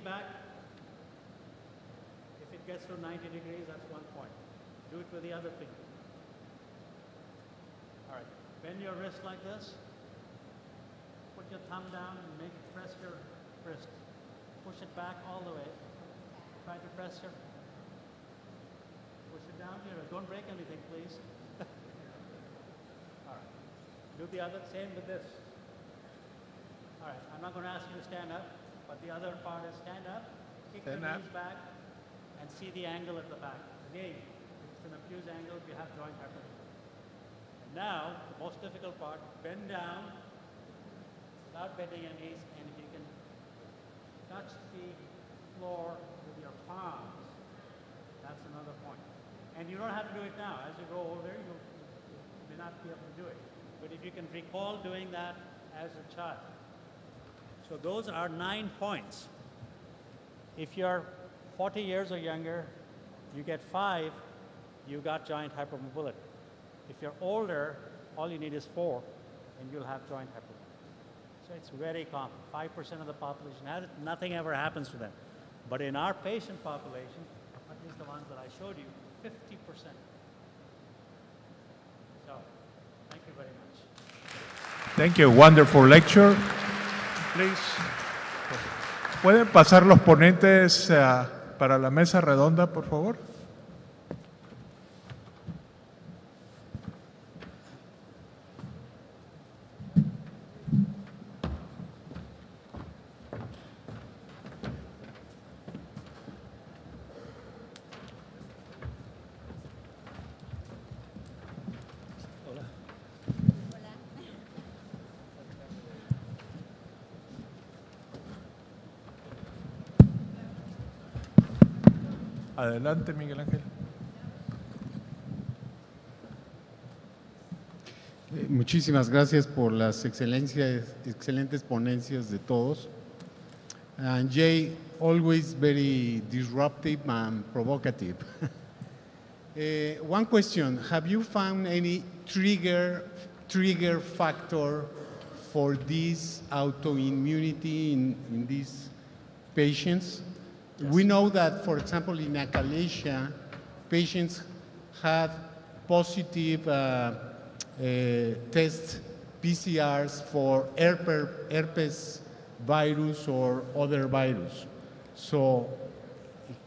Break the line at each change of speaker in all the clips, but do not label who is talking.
back. If it gets to 90 degrees, that's 1 point. Do it with the other finger. All right, bend your wrist like this. Put your thumb down and make it press your wrist. Push it back all the way. Try to press your, push it down here. Don't break anything, please. All right, do the other, same with this. All right, I'm not going to ask you to stand up, but the other part is stand up, kick your knees back, and see the angle at the back. Again, if it's an obtuse angle, you have joint hypermobility. And now, the most difficult part, bend down without bending your knees, and if you can touch the floor with your palms, that's another point. And you don't have to do it now. As you grow older, you may not be able to do it. But if you can recall doing that as a child. So those are 9 points. If you're 40 years or younger, you get 5, you got joint hypermobility. If you're older, all you need is 4, and you'll have joint hypermobility. So it's very common. 5% of the population has it. Nothing ever happens to them. But in our patient population, at least the ones that I showed you, 50%. So, thank you very much.
Thank you. Wonderful lecture. Please. ¿Pueden pasar los ponentes para la mesa redonda, por favor? Adelante, Miguel Ángel.
Muchísimas gracias por las excelentes ponencias de todos. And Jay, always very disruptive and provocative. One question, have you found any trigger factor for this autoimmunity in these patients? Yes. We know that, for example, in achalasia, patients had positive test PCRs for herpes virus or other virus. So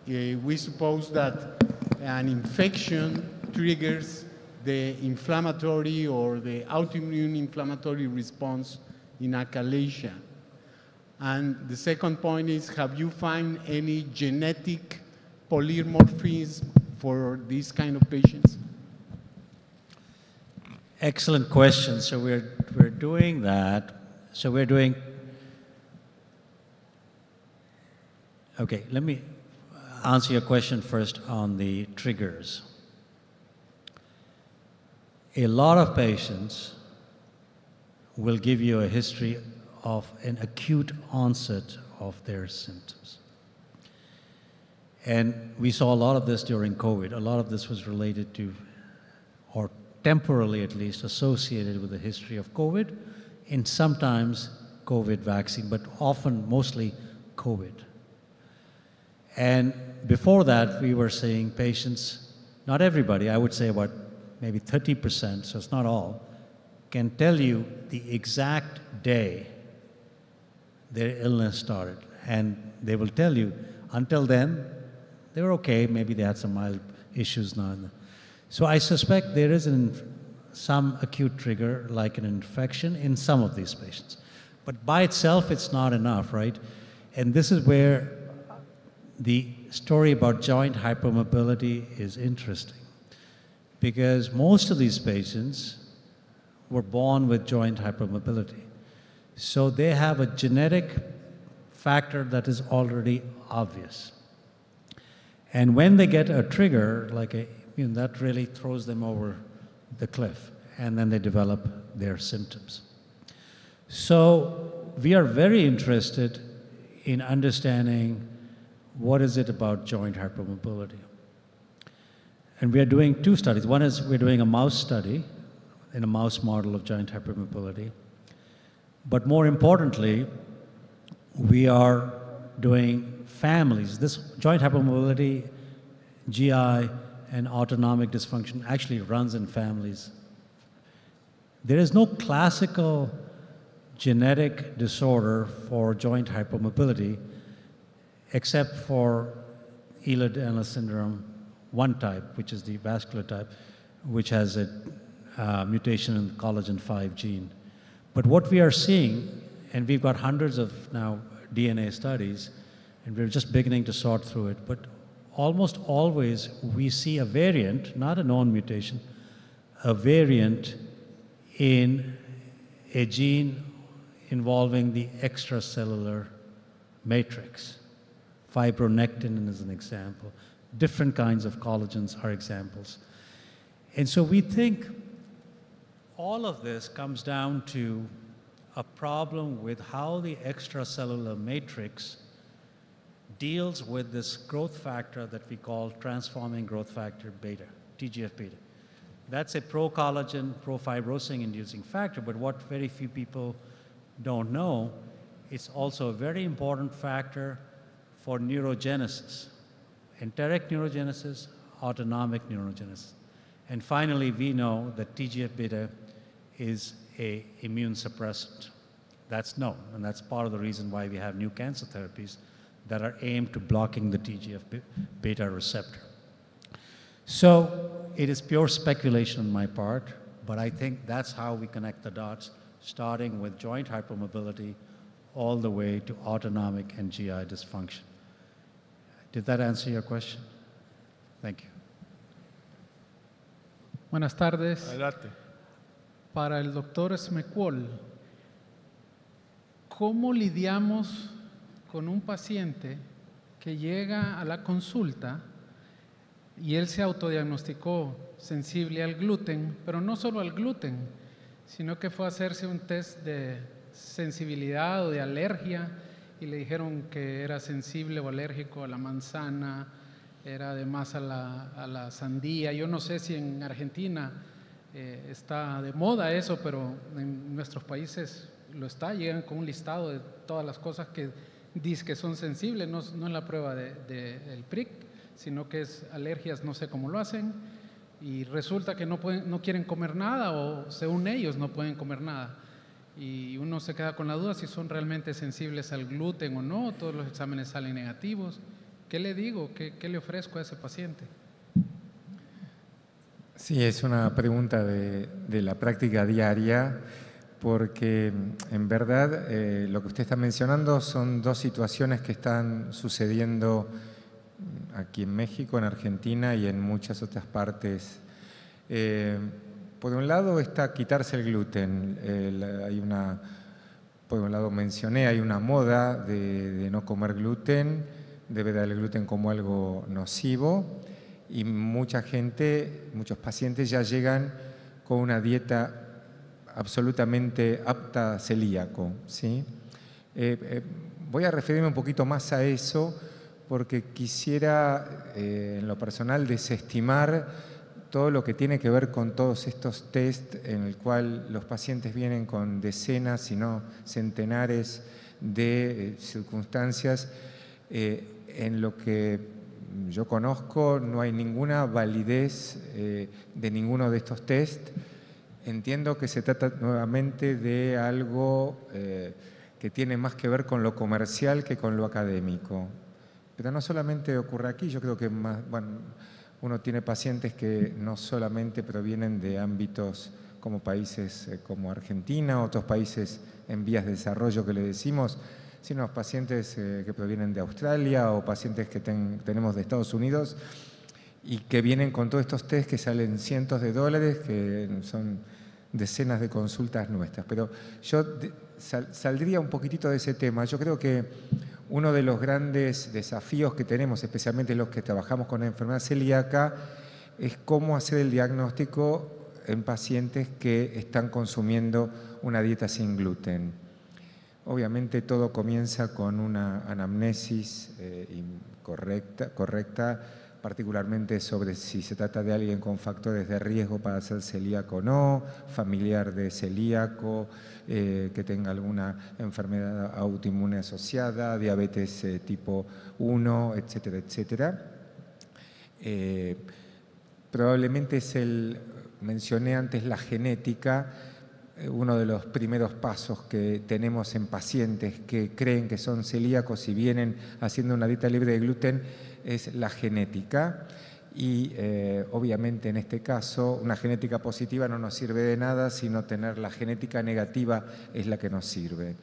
we suppose that an infection triggers the inflammatory or the autoimmune inflammatory response in achalasia. And the second point is, have you found any genetic polymorphism for these kind of patients?
Excellent question. So we're doing that. So we're doing, okay, let me answer your question first on the triggers. A lot of patients will give you a history of an acute onset of their symptoms. And we saw a lot of this during COVID. A lot of this was related to, or temporarily at least, associated with the history of COVID, and sometimes COVID vaccine, but often, mostly COVID. And before that, we were seeing patients, not everybody, I would say about maybe 30%, so it's not all, can tell you the exact day their illness started. And they will tell you, until then, they were okay, maybe they had some mild issues now and then. So I suspect there is some acute trigger, like an infection, in some of these patients. But by itself, it's not enough, right? And this is where the story about joint hypermobility is interesting, because most of these patients were born with joint hypermobility. So they have a genetic factor that is already obvious. And when they get a trigger, like that really throws them over the cliff, and then they develop their symptoms. So we are very interested in understanding what is it about joint hypermobility. And we are doing 2 studies. One is we're doing a mouse study in a mouse model of joint hypermobility. But more importantly, we are doing families. This joint hypermobility, GI, and autonomic dysfunction actually runs in families. There is no classical genetic disorder for joint hypermobility except for Ehlers-Danlos syndrome 1 type, which is the vascular type, which has a mutation in the collagen 5 gene. But what we are seeing, and we've got hundreds of now DNA studies, and we're just beginning to sort through it, but almost always we see a variant, not a known mutation, a variant in a gene involving the extracellular matrix. Fibronectin is an example. Different kinds of collagens are examples. And so we think all of this comes down to a problem with how the extracellular matrix deals with this growth factor that we call transforming growth factor beta, TGF-beta. That's a pro-collagen, pro-fibrosing inducing factor, but what very few people don't know, it's also a very important factor for neurogenesis, enteric neurogenesis, autonomic neurogenesis. And finally, we know that TGF-beta is an immune suppressant. That's known, and that's part of the reason why we have new cancer therapies that are aimed to blocking the TGF-beta receptor. So it is pure speculation on my part, but I think that's how we connect the dots, starting with joint hypermobility all the way to autonomic and GI dysfunction. Did that answer your question? Thank you.
Buenas tardes.
Adelante.
Para el doctor Smekol, ¿cómo lidiamos con un paciente que llega a la consulta y él se autodiagnosticó sensible al gluten, pero no solo al gluten, sino que fue a hacerse un test de sensibilidad o de alergia y le dijeron que era sensible o alérgico a la manzana, era además a la sandía? Yo no sé si en Argentina está de moda eso, pero en nuestros países lo está. Llegan con un listado de todas las cosas que dice que son sensibles, no es la prueba del PRIC, sino que es alergias, no sé cómo lo hacen, y resulta que no quieren comer nada, o según ellos no pueden comer nada. Y uno se queda con la duda si son realmente sensibles al gluten o no. Todos los exámenes salen negativos. ¿Qué le digo? ¿Qué le ofrezco a ese paciente?
Sí, es una pregunta de la práctica diaria, porque en verdad lo que usted está mencionando son dos situaciones que están sucediendo aquí en México, en Argentina y en muchas otras partes. Por un lado está quitarse el gluten. Por un lado mencioné, hay una moda de no comer gluten, de ver al gluten como algo nocivo, y mucha gente, muchos pacientes ya llegan con una dieta absolutamente apta a celíaco, ¿sí? Voy a referirme un poquito más a eso porque quisiera, en lo personal, desestimar todo lo que tiene que ver con todos estos test en el cual los pacientes vienen con decenas, si no centenares de circunstancias. En lo que yo conozco no hay ninguna validez de ninguno de estos test. Entiendo que se trata nuevamente de algo que tiene más que ver con lo comercial que con lo académico. Pero no solamente ocurre aquí, yo creo que uno tiene pacientes que no solamente provienen de ámbitos como países como Argentina, otros países en vías de desarrollo que le decimos, sino pacientes que provienen de Australia o pacientes que tenemos de Estados Unidos y que vienen con todos estos test que salen cientos de dólares, que son decenas de consultas nuestras. Pero yo saldría un poquitito de ese tema. Yo creo que uno de los grandes desafíos que tenemos, especialmente los que trabajamos con la enfermedad celíaca, es cómo hacer el diagnóstico en pacientes que están consumiendo una dieta sin gluten. Obviamente todo comienza con una anamnesis correcta, particularmente sobre si se trata de alguien con factores de riesgo para ser celíaco o no, familiar de celíaco, que tenga alguna enfermedad autoinmune asociada, diabetes tipo 1, etcétera, etcétera. Probablemente mencioné antes la genética, uno de los primeros pasos que tenemos en pacientes que creen que son celíacos y vienen haciendo una dieta libre de gluten es la genética. Y obviamente en este caso una genética positiva no nos sirve de nada, sino tener la genética negativa es la que nos sirve.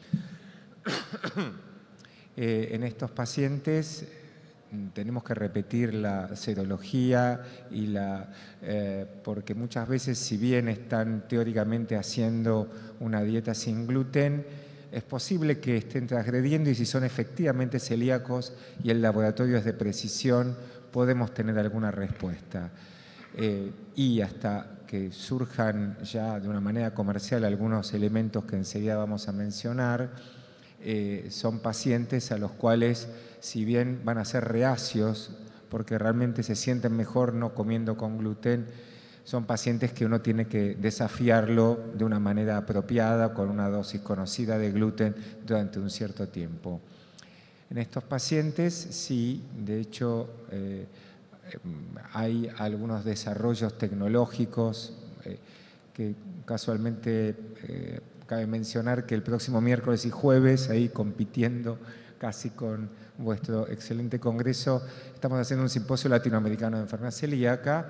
En estos pacientes tenemos que repetir la serología porque muchas veces, si bien están teóricamente haciendo una dieta sin gluten, es posible que estén transgrediendo, y si son efectivamente celíacos y el laboratorio es de precisión, podemos tener alguna respuesta. Y hasta que surjan ya de una manera comercial algunos elementos que enseguida vamos a mencionar, son pacientes a los cuales, si bien van a ser reacios, porque realmente se sienten mejor no comiendo con gluten, son pacientes que uno tiene que desafiarlo de una manera apropiada, con una dosis conocida de gluten durante un cierto tiempo. En estos pacientes, sí, de hecho, hay algunos desarrollos tecnológicos que casualmente cabe mencionar que el próximo miércoles y jueves, ahí compitiendo casi con vuestro excelente congreso, estamos haciendo un simposio latinoamericano de enfermedad celíaca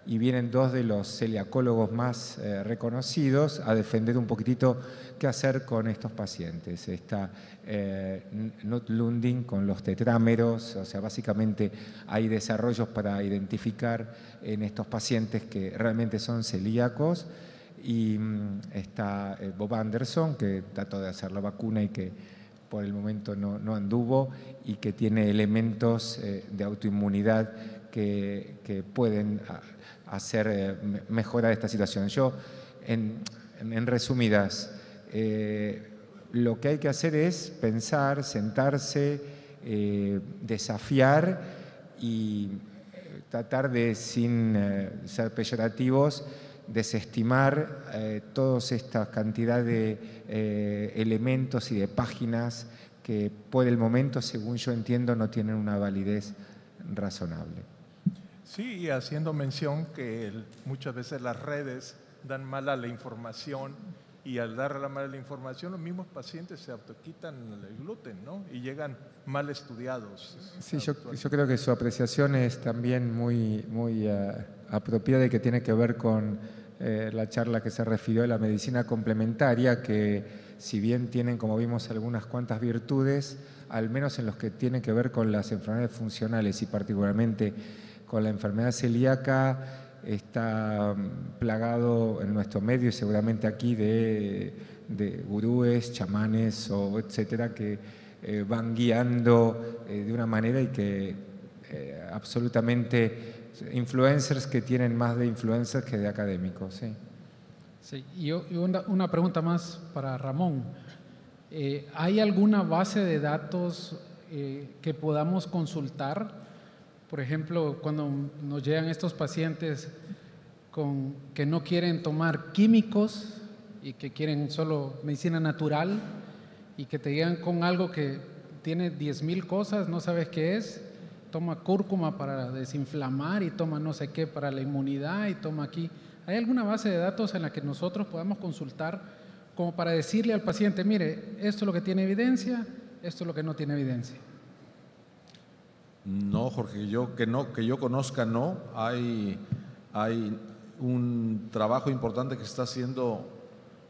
y vienen dos de los celiacólogos más reconocidos a defender un poquitito qué hacer con estos pacientes. Está Knut Lundin con los tetrámeros, o sea, básicamente hay desarrollos para identificar en estos pacientes que realmente son celíacos, y está Bob Anderson, que trató de hacer la vacuna y que por el momento no anduvo, y que tiene elementos de autoinmunidad que pueden hacer mejorar esta situación. Yo, en resumidas, lo que hay que hacer es pensar, sentarse, desafiar y tratar de, sin ser peyorativos, desestimar toda esta cantidad de elementos y de páginas que por el momento, según yo entiendo, no tienen una validez razonable.
Sí, y haciendo mención que muchas veces las redes dan mala la información, y al dar la mala información los mismos pacientes se autoquitan el gluten, ¿no? Y llegan mal estudiados.
Sí, yo creo que su apreciación es también muy apropiada, y que tiene que ver con la charla que se refirió a la medicina complementaria, que si bien tienen, como vimos, algunas cuantas virtudes, al menos en los que tienen que ver con las enfermedades funcionales y particularmente con la enfermedad celíaca, está plagado en nuestro medio y seguramente aquí de gurúes, chamanes o etcétera, que van guiando de una manera, y que absolutamente influencers que tienen más de influencers que de académicos. Sí.
Sí, y una pregunta más para Ramón. ¿Hay alguna base de datos que podamos consultar? Por ejemplo, cuando nos llegan estos pacientes que no quieren tomar químicos y que quieren solo medicina natural, y que te llegan con algo que tiene 10,000 cosas, no sabes qué es, toma cúrcuma para desinflamar y toma no sé qué para la inmunidad y toma aquí. ¿Hay alguna base de datos en la que nosotros podamos consultar como para decirle al paciente, mire, esto es lo que tiene evidencia, esto es lo que no tiene evidencia?
No, Jorge, que yo conozca, no. Hay un trabajo importante que se está haciendo,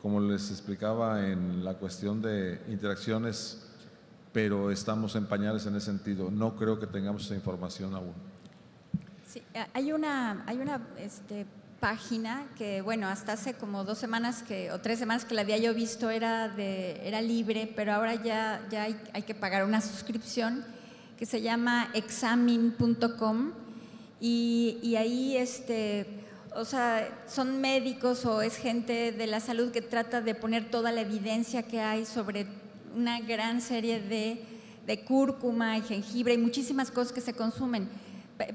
como les explicaba, en la cuestión de interacciones, pero estamos en pañales en ese sentido. No creo que tengamos esa información aún.
Sí, hay una página que, bueno, hasta hace como 2 semanas o 3 semanas que la había yo visto, era libre, pero ahora ya hay que pagar una suscripción, que se llama examin.com, y ahí o sea, son médicos o es gente de la salud que trata de poner toda la evidencia que hay sobre una gran serie de cúrcuma y jengibre y muchísimas cosas que se consumen.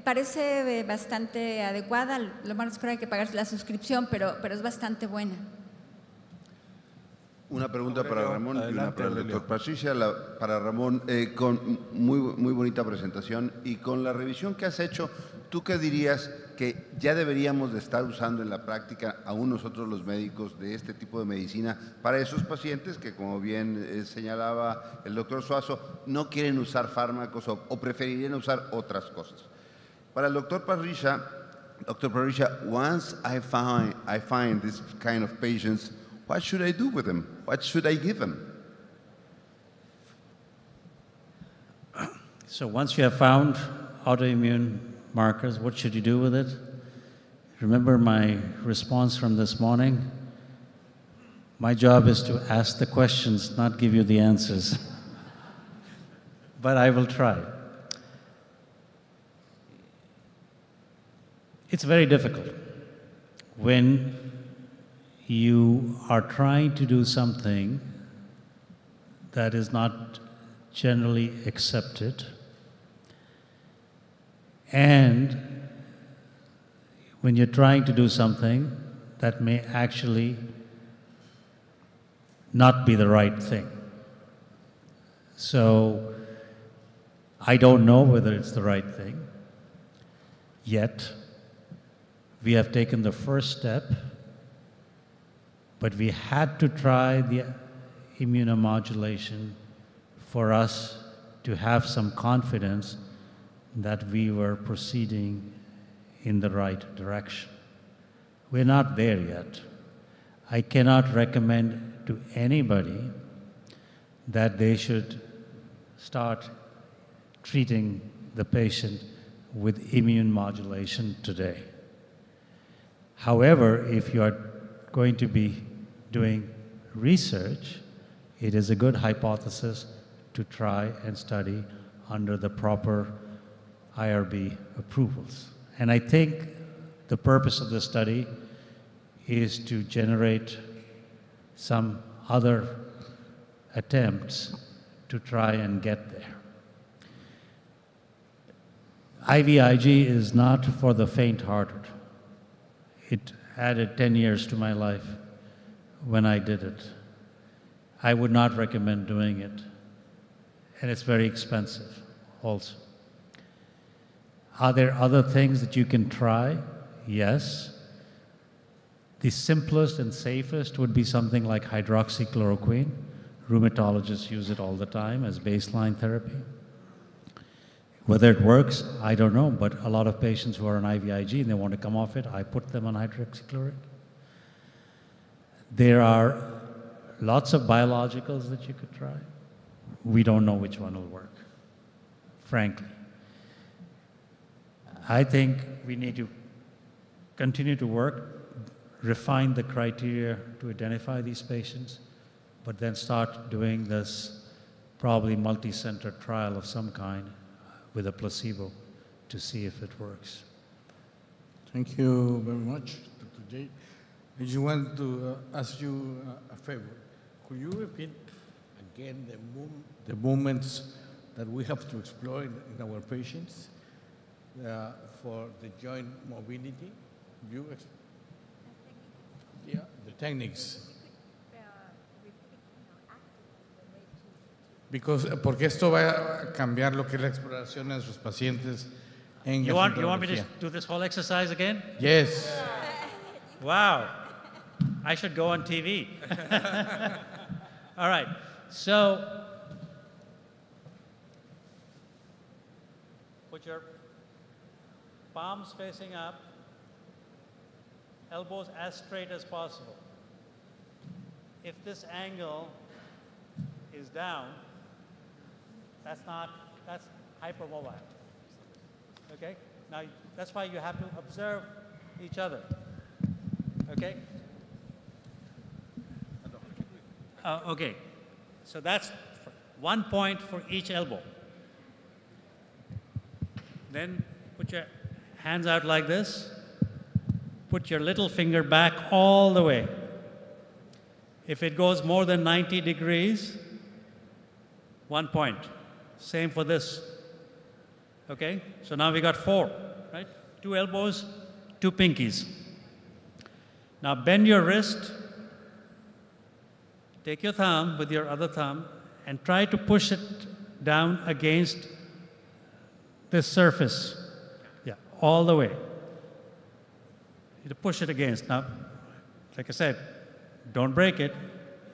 parece bastante adecuada. Lo malo es que ahora hay que pagar la suscripción, pero es bastante buena.
Una pregunta
Aurelio,
para Ramón y una
adelante,
para el
Aurelio.
doctor Patricia. Para Ramón, con muy bonita presentación, y con la revisión que has hecho, ¿tú qué dirías que ya deberíamos de estar usando en la práctica aún nosotros los médicos de este tipo de medicina para esos pacientes que, como bien señalaba el doctor Suazo, no quieren usar fármacos o preferirían usar otras cosas? Para el doctor Parrilla, once I find this kind of patients, what should I do with them? What should I give them?
So once you have found autoimmune markers, what should you do with it? Remember my response from this morning? My job is to ask the questions, not give you the answers. But I will try. It's very difficult when you are trying to do something that is not generally accepted, and when you're trying to do something that may actually not be the right thing. So I don't know whether it's the right thing yet. We have taken the first step, but we had to try the immunomodulation for us to have some confidence that we were proceeding in the right direction. We're not there yet. I cannot recommend to anybody that they should start treating the patient with immune modulation today. However, if you are going to be doing research, it is a good hypothesis to try and study under the proper IRB approvals. And I think the purpose of the study is to generate some other attempts to try and get there. IVIG is not for the faint-hearted. It added 10 years to my life when I did it. I would not recommend doing it. And it's very expensive also. Are there other things that you can try? Yes. The simplest and safest would be something like hydroxychloroquine. Rheumatologists use it all the time as baseline therapy. Whether it works, I don't know, but a lot of patients who are on IVIG and they want to come off it, I put them on hydroxychloroquine. There are lots of biologicals that you could try. We don't know which one will work, frankly. I think we need to continue to work, refine the criteria to identify these patients, but then start doing this probably multi-center trial of some kind with a placebo to see if it works.
Thank you very much, Dr. J. I just want to ask you a favor. Could you repeat again the movements that we have to explore in our patients for the joint mobility? Yeah, the techniques. Porque esto va a cambiar lo que es la exploración de sus pacientes en
You want me to do this whole exercise again?
Yes.
Wow. I should go on TV. All right. So put your palms facing up, elbows as straight as possible. If this angle is down, that's hypermobile. Okay? Now, that's why you have to observe each other. Okay? Okay. So that's 1 point for each elbow. Then put your hands out like this. Put your little finger back all the way. If it goes more than 90 degrees, 1 point. Same for this. Okay, so now we got 4, right? 2 elbows, 2 pinkies. Now bend your wrist, take your thumb with your other thumb, and try to push it down against this surface. Yeah, all the way. You push it against. Now, like I said, don't break it,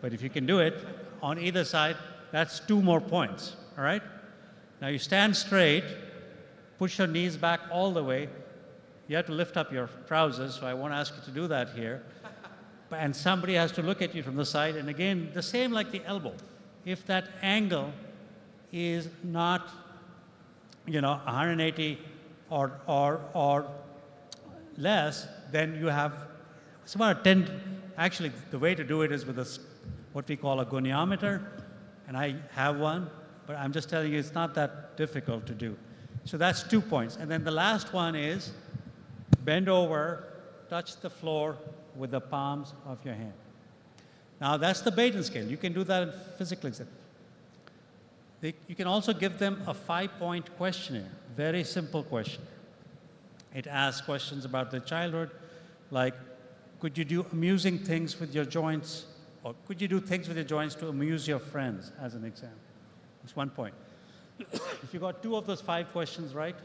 but if you can do it on either side, that's 2 more points, all right? Now you stand straight, push your knees back all the way. You have to lift up your trousers, so I won't ask you to do that here. And somebody has to look at you from the side, and again, the same like the elbow. If that angle is not, 180 or less, then you have, it's about a 10, actually the way to do it is with what we call a goniometer, and I have one, but I'm just telling you it's not that difficult to do. So that's 2 points. And then the last one is bend over, touch the floor with the palms of your hand. Now that's the Baden scale. You can do that in physical exam. You can also give them a 5-point questionnaire, very simple questionnaire. It asks questions about their childhood, like, could you do amusing things with your joints? Or could you do things with your joints to amuse your friends, as an example? It's 1 point. If you got 2 of those 5 questions right,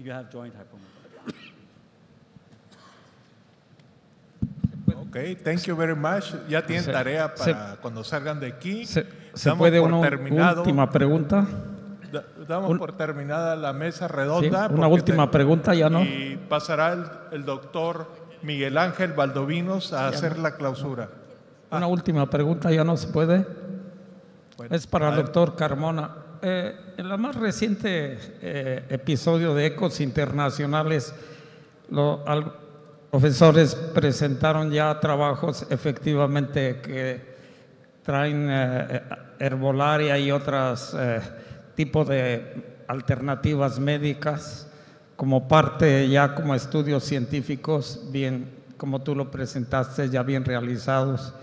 you have joint hypermobility.
Okay, thank you very much. Ya tienen tarea para cuando salgan de aquí.
¿Se puede una última pregunta?
Damos por terminada la mesa redonda.
Sí, una última pregunta, ya no.
Y pasará el doctor Miguel Ángel Valdovinos a hacer la clausura.
Una última pregunta, ya no se puede. Bueno, es para el doctor Carmona. En la más reciente episodio de Ecos Internacionales, los profesores presentaron ya trabajos efectivamente que traen herbolaria y otros tipos de alternativas médicas como parte ya como estudios científicos, bien como tú lo presentaste, ya bien realizados.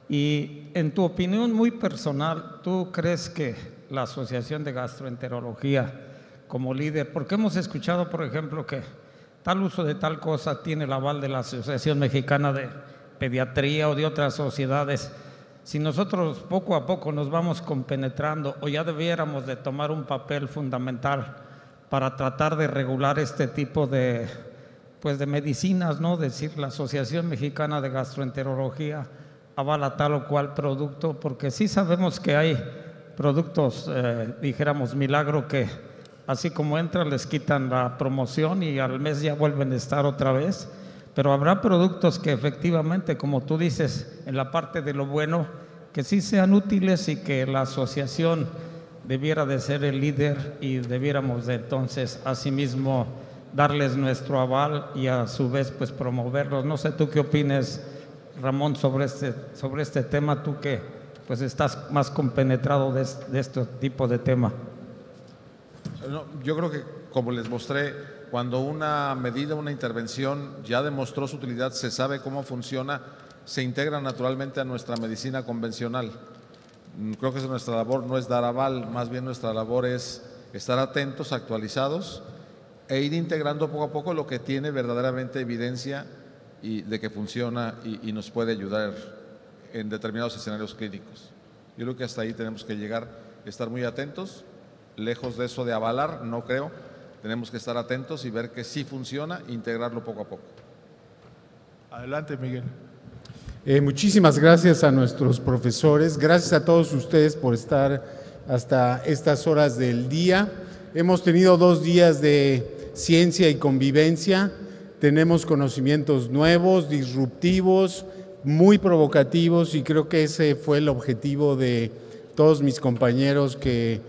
Y en tu opinión muy personal, ¿tú crees que la Asociación de Gastroenterología como líder, porque hemos escuchado, por ejemplo, que tal uso de tal cosa tiene el aval de la Asociación Mexicana de Pediatría o de otras sociedades? Si nosotros poco a poco nos vamos compenetrando, o ya debiéramos de tomar un papel fundamental para tratar de regular este tipo de, pues de medicinas, ¿no? Decir, la Asociación Mexicana de Gastroenterología avala tal o cual producto, porque sí sabemos que hay productos, dijéramos, milagro, que así como entran les quitan la promoción y al mes ya vuelven a estar otra vez. Pero habrá productos que efectivamente, como tú dices, en la parte de lo bueno, que sí sean útiles y que la asociación debiera de ser el líder y debiéramos de entonces asimismo darles nuestro aval y a su vez pues promoverlos. No sé tú qué opines, Ramón, sobre este tema, tú que pues estás más compenetrado de este tipo de tema.
No, yo creo que, como les mostré, cuando una medida, una intervención ya demostró su utilidad, se sabe cómo funciona, se integra naturalmente a nuestra medicina convencional. Creo que esa es nuestra labor, no es dar aval, más bien nuestra labor es estar atentos, actualizados e ir integrando poco a poco lo que tiene verdaderamente evidencia y de que funciona y nos puede ayudar en determinados escenarios clínicos. Yo creo que hasta ahí tenemos que llegar, estar muy atentos, lejos de eso de avalar, no creo. Tenemos que estar atentos y ver que sí funciona e integrarlo poco a poco.
Adelante, Miguel.
Muchísimas gracias a nuestros profesores, gracias a todos ustedes por estar hasta estas horas del día. Hemos tenido 2 días de ciencia y convivencia, tenemos conocimientos nuevos, disruptivos, muy provocativos, y creo que ese fue el objetivo de todos mis compañeros que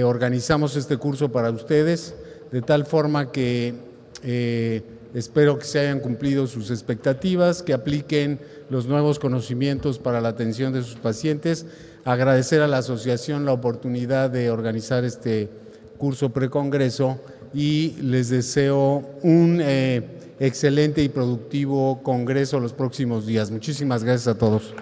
organizamos este curso para ustedes, de tal forma que espero que se hayan cumplido sus expectativas, que apliquen los nuevos conocimientos para la atención de sus pacientes. Agradecer a la asociación la oportunidad de organizar este curso precongreso y les deseo un excelente y productivo congreso los próximos días. Muchísimas gracias a todos.